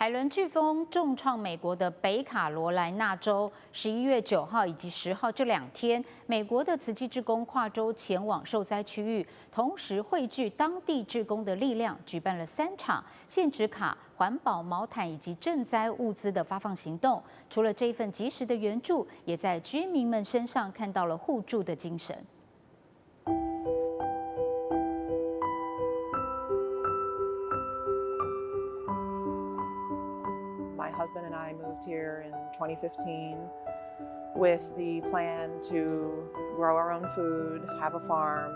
海伦飓风重创美国的北卡罗莱纳州，11月9号以及10号这2天，美国的慈济志工跨洲前往受灾区域，同时汇聚当地志工的力量，举办了3场现值卡、环保毛毯以及赈灾物资的发放行动。除了这一份及时的援助，也在居民们身上看到了互助的精神。My husband and I moved here in 2015 with the plan to grow our own food, have a farm,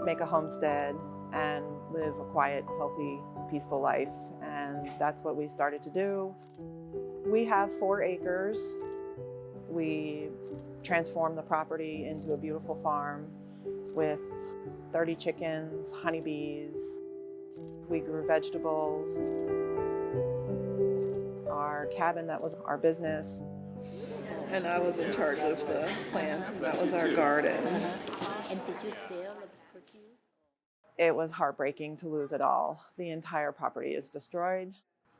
make a homestead, and live a quiet, healthy, peaceful life. And that's what we started to do. We have 4 acres. We transformed the property into a beautiful farm with 30 chickens, honeybees. We grew vegetables. Our cabin, that was our business. And I was in charge of the plants, and that was our garden. And did you sell the produce? It was heartbreaking to lose it all. The entire property is destroyed.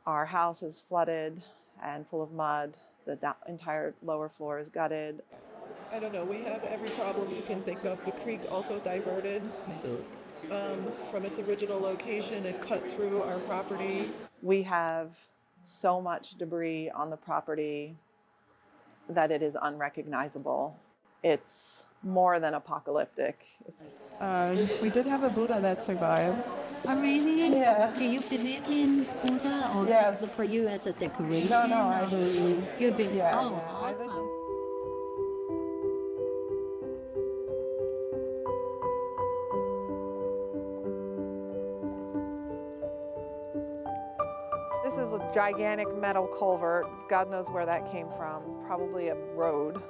Our house is flooded and full of mud. The entire lower floor is gutted. I don't know, we have every problem you can think of. The creek also diverted from its original location. It cut through our property. We have so much debris on the property that it is unrecognizable. It's more than apocalyptic. We did have a Buddha that survived. Oh, really? Yeah. Do you believe in Buddha, or Yes. just for you as a decoration? No, I believe. You believe? Yeah, Oh, yeah, I believe. awesome. This is a gigantic metal culvert. God knows where that came from, probably a road.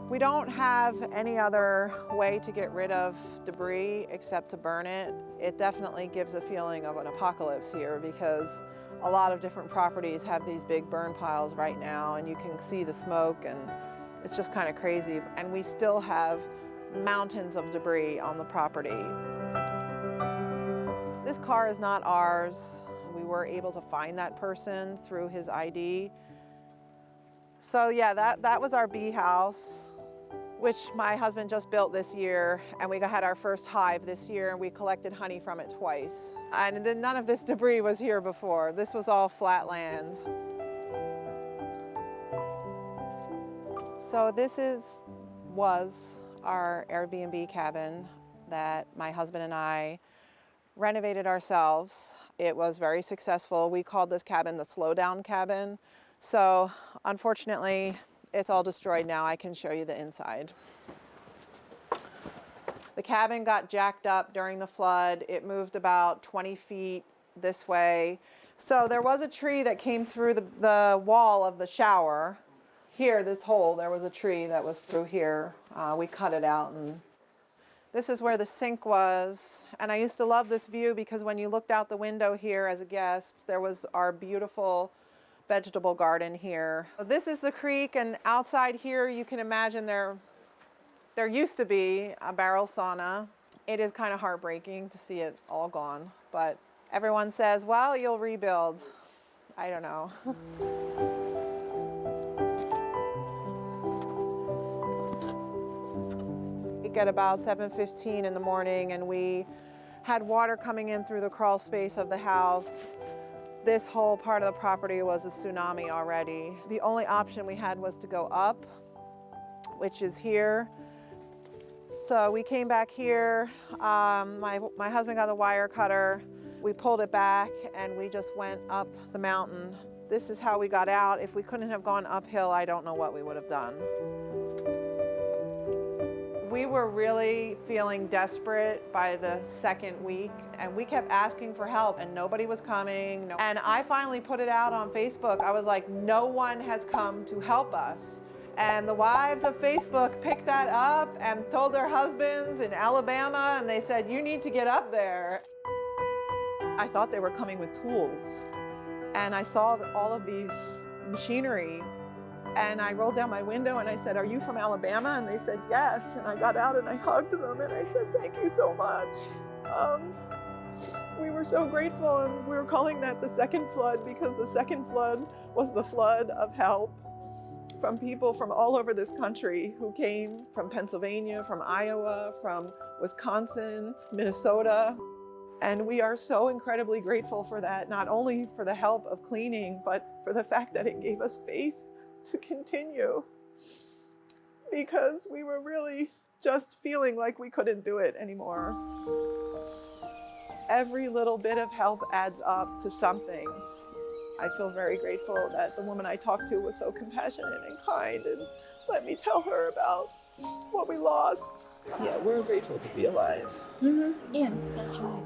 We don't have any other way to get rid of debris except to burn it. It definitely gives a feeling of an apocalypse here because a lot of different properties have these big burn piles right now, and you can see the smoke, and it's just kind of crazy. And we still have mountains of debris on the property. This car is not ours. We were able to find that person through his ID. So yeah, that was our bee house, which my husband just built this year, and we had our first hive this year, and we collected honey from it twice. And then none of this debris was here before. This was all flat land. So this was our Airbnb cabin that my husband and I renovated ourselves. It was very successful. We called this cabin the slow down cabin. So unfortunately, it's all destroyed now. I can show you the inside. The cabin got jacked up during the flood. It moved about 20 feet this way. So there was a tree that came through the wall of the shower. Here, this hole, there was a tree that was through here. We cut it out, and this is where the sink was. And I used to love this view because when you looked out the window here as a guest, there was our beautiful vegetable garden here. This is the creek, and outside here you can imagine there used to be a barrel sauna. It is kind of heartbreaking to see it all gone, but everyone says, well, you'll rebuild. I don't know. At about 7:15 in the morning, and we had water coming in through the crawl space of the house. This whole part of the property was a tsunami already. The only option we had was to go up, which is here. So we came back here. My husband got the wire cutter. We pulled it back, and we just went up the mountain. This is how we got out. If we couldn't have gone uphill, I don't know what we would have done. We were really feeling desperate by the second week, and we kept asking for help, and nobody was coming. And I finally put it out on Facebook. I was like, no one has come to help us. And the wives of Facebook picked that up and told their husbands in Alabama, and they said, you need to get up there. I thought they were coming with tools, and I saw all of these machinery. And I rolled down my window and I said, are you from Alabama? And they said, yes. And I got out and I hugged them and I said, thank you so much. we were so grateful, and we were calling that the second flood because the second flood was the flood of help from people from all over this country who came from Pennsylvania, from Iowa, from Wisconsin, Minnesota. And we are so incredibly grateful for that, not only for the help of cleaning, but for the fact that it gave us faith to continue, because we were really just feeling like we couldn't do it anymore. Every little bit of help adds up to something. I feel very grateful that the woman I talked to was so compassionate and kind and let me tell her about what we lost. Yeah, we're grateful to be alive. Yeah, that's right.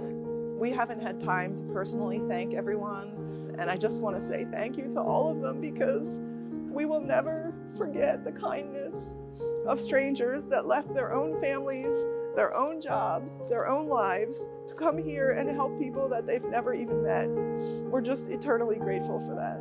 We haven't had time to personally thank everyone, and I just want to say thank you to all of them, because we will never forget the kindness of strangers that left their own families, their own jobs, their own lives to come here and help people that they've never even met. We're just eternally grateful for that.